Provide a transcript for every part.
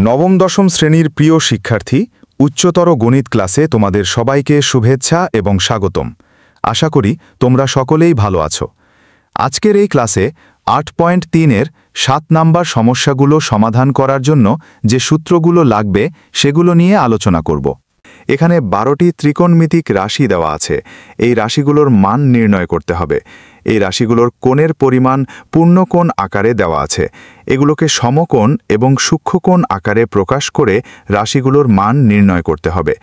নবম দশম শ্রেণীর প্রিয় শিক্ষার্থী, উচ্চতর গণিত ক্লাসে তোমাদের সবাইকে শুভেচ্ছা এবং স্বাগতম। আশা করি তোমরা সকলেই ভালো আছো। আজকের এই ক্লাসে ৮.৩-এর ৭ নাম্বার সমস্যাগুলো সমাধান করার জন্য যে সূত্রগুলো লাগবে সেগুলো নিয়ে আলোচনা করব। এখানে ১২টি ত্রিকোণমিতিক রাশি দেওয়া আছে। এই রাশিগুলোর মান নির্ণয় করতে হবে। এই রাশিগুলোর কোণের পরিমাণ পূর্ণকোণ আকারে দেওয়া আছে। এগুলোকে সমকোণ এবং সূক্ষ্মকোণ আকারে প্রকাশ করে রাশিগুলোর মান নির্ণয় করতে হবে।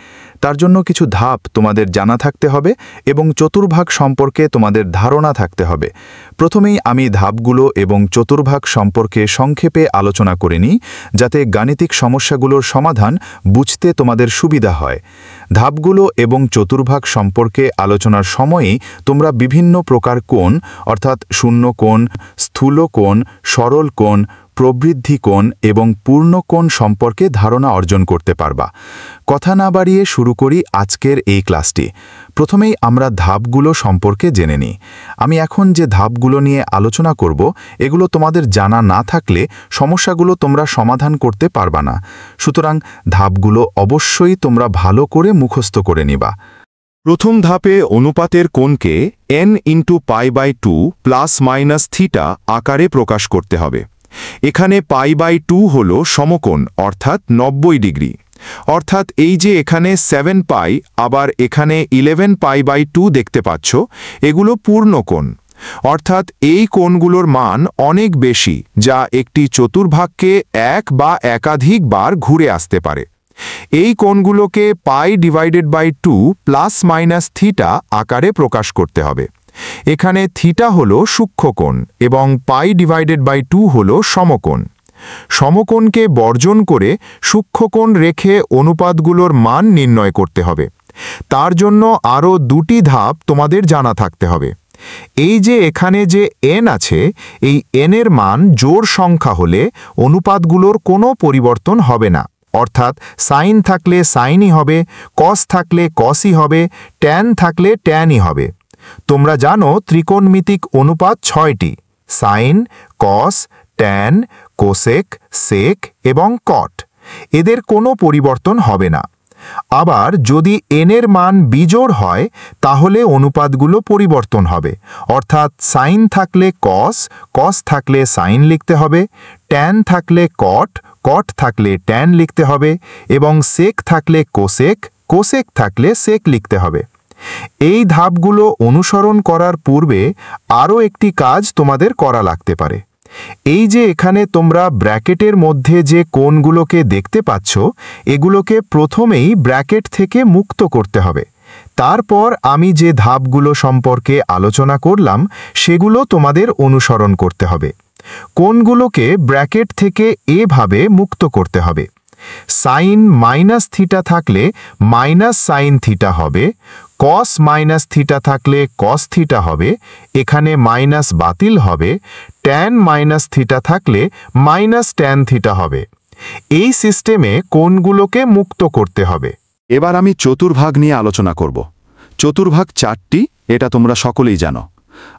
তার জন্য কিছু ধাপ তোমাদের জানা থাকতে হবে এবং চতুর্ভাগ সম্পর্কে তোমাদের ধারণা থাকতে হবে। প্রথমেই আমি ধাপগুলো এবং চতুর্ভাগ সম্পর্কে সংক্ষেপে আলোচনা করে নিই, যাতে গাণিতিক সমস্যাগুলোর সমাধান বুঝতে তোমাদের সুবিধা হয়। ধাপগুলো এবং চতুর্ভাগ সম্পর্কে আলোচনার সময়ই তোমরা বিভিন্ন প্রকার কোণ অর্থাৎ শূন্য কোণ, স্থূল কোণ, সরল কোণ, প্রবৃদ্ধি কোণ এবং পূর্ণ কোণ সম্পর্কে ধারণা অর্জন করতে পারবা। কথা না বাড়িয়ে শুরু করি আজকের এই ক্লাসটি। প্রথমেই আমরা ধাপগুলো সম্পর্কে জেনে নিই। আমি এখন যে ধাপগুলো নিয়ে আলোচনা করব, এগুলো তোমাদের জানা না থাকলে সমস্যাগুলো তোমরা সমাধান করতে পারবা না। সুতরাং ধাপগুলো অবশ্যই তোমরা ভালো করে মুখস্থ করে নিবা। প্রথম ধাপে অনুপাতের কোণকে n/π/2 ± θ আকারে প্রকাশ করতে হবে। এখানে π/2 হল সমকোণ অর্থাৎ 90 ডিগ্রি। অর্থাৎ এই যে এখানে 7π আবার এখানে 11π/2 দেখতে পাচ্ছ, এগুলো পূর্ণকোণ। অর্থাৎ এই কোণগুলোর মান অনেক বেশি, যা একটি চতুর্ভাগকে এক বা একাধিক বার ঘুরে আসতে পারে। এই কোণগুলোকে π/2 ± θ আকারে প্রকাশ করতে হবে। এখানে থিটা হল সূক্ষ্মকোণ এবং π/2 হল সমকোণ। সমকোণকে বর্জন করে সূক্ষ্মকোণ রেখে অনুপাতগুলোর মান নির্ণয় করতে হবে। তার জন্য আরও দুটি ধাপ তোমাদের জানা থাকতে হবে। এই যে এখানে যে n আছে, এই n এর মান জোড় সংখ্যা হলে অনুপাতগুলোর কোনো পরিবর্তন হবে না। অর্থাৎ সাইন থাকলে সাইনই হবে, কস থাকলে কসই হবে, ট্যান থাকলে ট্যানই হবে। তোমরা জানো ত্রিকোণমিতিক অনুপাত 6টি: সাইন, কস, ট্যান, কোসেক, সেক এবং কট। এদের কোনো পরিবর্তন হবে না। আবার যদি n এর মান বিজোড় হয়, তাহলে অনুপাতগুলো পরিবর্তন হবে। অর্থাৎ সাইন থাকলে কস, কস থাকলে সাইন লিখতে হবে, ট্যান থাকলে কট, কট থাকলে ট্যান লিখতে হবে এবং সেক থাকলে কোসেক, কোসেক থাকলে সেক লিখতে হবে। এই ধাপগুলো অনুসরণ করার পূর্বে আরও একটি কাজ তোমাদের করা লাগতে পারে। এই যে এখানে তোমরা ব্র্যাকেটের মধ্যে যে কোণগুলোকে দেখতে পাচ্ছ, এগুলোকে প্রথমেই ব্র্যাকেট থেকে মুক্ত করতে হবে। তারপর আমি যে ধাপগুলো সম্পর্কে আলোচনা করলাম, সেগুলো তোমাদের অনুসরণ করতে হবে। কোণগুলোকে ব্র্যাকেট থেকে এভাবে মুক্ত করতে হবে। সাইন - θ থাকলে সাইন θ হবে, কস - θ থাকলে কস θ হবে, এখানে মাইনাস বাতিল হবে, ট্যান - θ থাকলে ট্যান θ হবে। এই সিস্টেমে কোণগুলোকে মুক্ত করতে হবে। এবার আমি চতুর্ভাগ নিয়ে আলোচনা করব। চতুর্ভাগ 4টি, এটা তোমরা সকলেই জানো।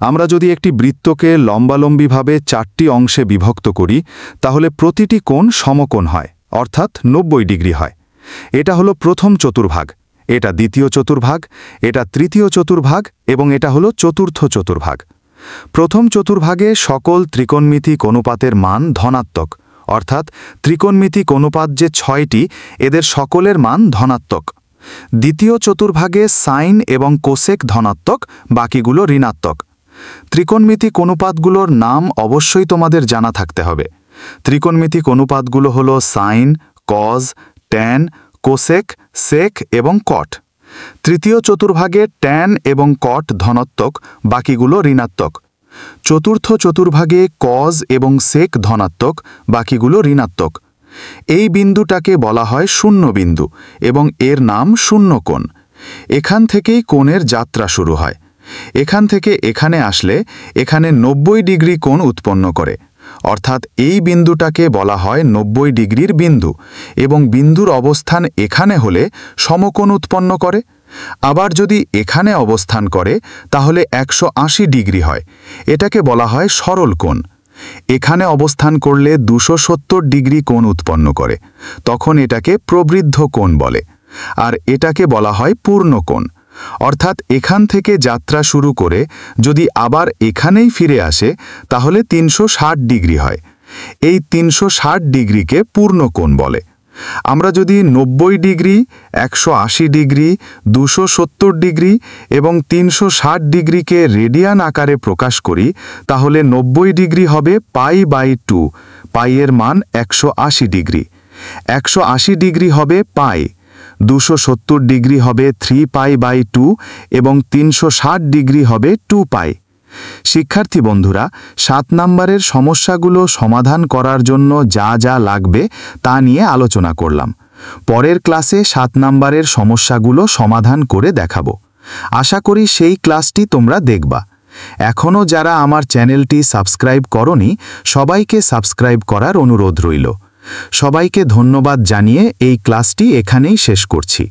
আমরা যদি একটি বৃত্তকে লম্বালম্বিভাবে 4টি অংশে বিভক্ত করি, তাহলে প্রতিটি কোণ সমকোণ হয়, অর্থাৎ 90 ডিগ্রি হয়। এটা হলো প্রথম চতুর্ভাগ, এটা দ্বিতীয় চতুর্ভাগ, এটা তৃতীয় চতুর্ভাগ এবং এটা হলো চতুর্থ চতুর্ভাগ। প্রথম চতুর্ভাগে সকল ত্রিকোণমিতিক অনুপাতের মান ধনাত্মক, অর্থাৎ ত্রিকোণমিতিক অনুপাত যে 6টি, এদের সকলের মান ধনাত্মক। দ্বিতীয় চতুর্ভাগে সাইন এবং কোসেক ধনাত্মক, বাকিগুলো ঋণাত্মক। ত্রিকোণমিতিক অনুপাতগুলোর নাম অবশ্যই তোমাদের জানা থাকতে হবে। ত্রিকোণমিতিক অনুপাতগুলো হলো সাইন, কজ, ট্যান, কোসেক, সেক এবং কট। তৃতীয় চতুর্ভাগে ট্যান এবং কট ধনাত্মক, বাকিগুলো ঋণাত্মক। চতুর্থ চতুর্ভাগে কজ এবং সেক ধনাত্মক, বাকিগুলো ঋণাত্মক। এই বিন্দুটাকে বলা হয় শূন্য বিন্দু এবং এর নাম শূন্যকোণ। এখান থেকেই কোণের যাত্রা শুরু হয়। এখান থেকে এখানে আসলে এখানে 90 ডিগ্রি কোণ উৎপন্ন করে। অর্থাৎ এই বিন্দুটাকে বলা হয় 90 ডিগ্রির বিন্দু এবং বিন্দুর অবস্থান এখানে হলে সমকোণ উৎপন্ন করে। আবার যদি এখানে অবস্থান করে, তাহলে 180 ডিগ্রি হয়। এটাকে বলা হয় সরল কোণ। এখানে অবস্থান করলে 270 ডিগ্রি কোণ উৎপন্ন করে, তখন এটাকে প্রবৃদ্ধ কোণ বলে। আর এটাকে বলা হয় পূর্ণ কোণ। অর্থাৎ এখান থেকে যাত্রা শুরু করে যদি আবার এখানেই ফিরে আসে তাহলে 360 ডিগ্রি হয়। এই 360 ডিগ্রিকে পূর্ণ কোণ বলে। আমরা যদি 90 ডিগ্রি, 180 ডিগ্রি, 270 ডিগ্রি এবং 360 ডিগ্রিকে রেডিয়ান আকারে প্রকাশ করি তাহলে 90 ডিগ্রি হবে π/2, পাই এর মান 180 ডিগ্রি। 180 ডিগ্রি হবে পাই, 270 ডিগ্রি হবে 3π/2 এবং 360 ডিগ্রি হবে 2π। শিক্ষার্থী বন্ধুরা, 7 নম্বরের সমস্যাগুলো সমাধান করার জন্য যা যা লাগবে তা নিয়ে আলোচনা করলাম। পরের ক্লাসে 7 নম্বরের সমস্যাগুলো সমাধান করে দেখাবো। আশা করি সেই ক্লাসটি তোমরা দেখবা। এখনও যারা আমার চ্যানেলটি সাবস্ক্রাইব করনি, সবাইকে সাবস্ক্রাইব করার অনুরোধ রইল। সবাইকে ধন্যবাদ জানিয়ে এই ক্লাসটি এখানেই শেষ করছি।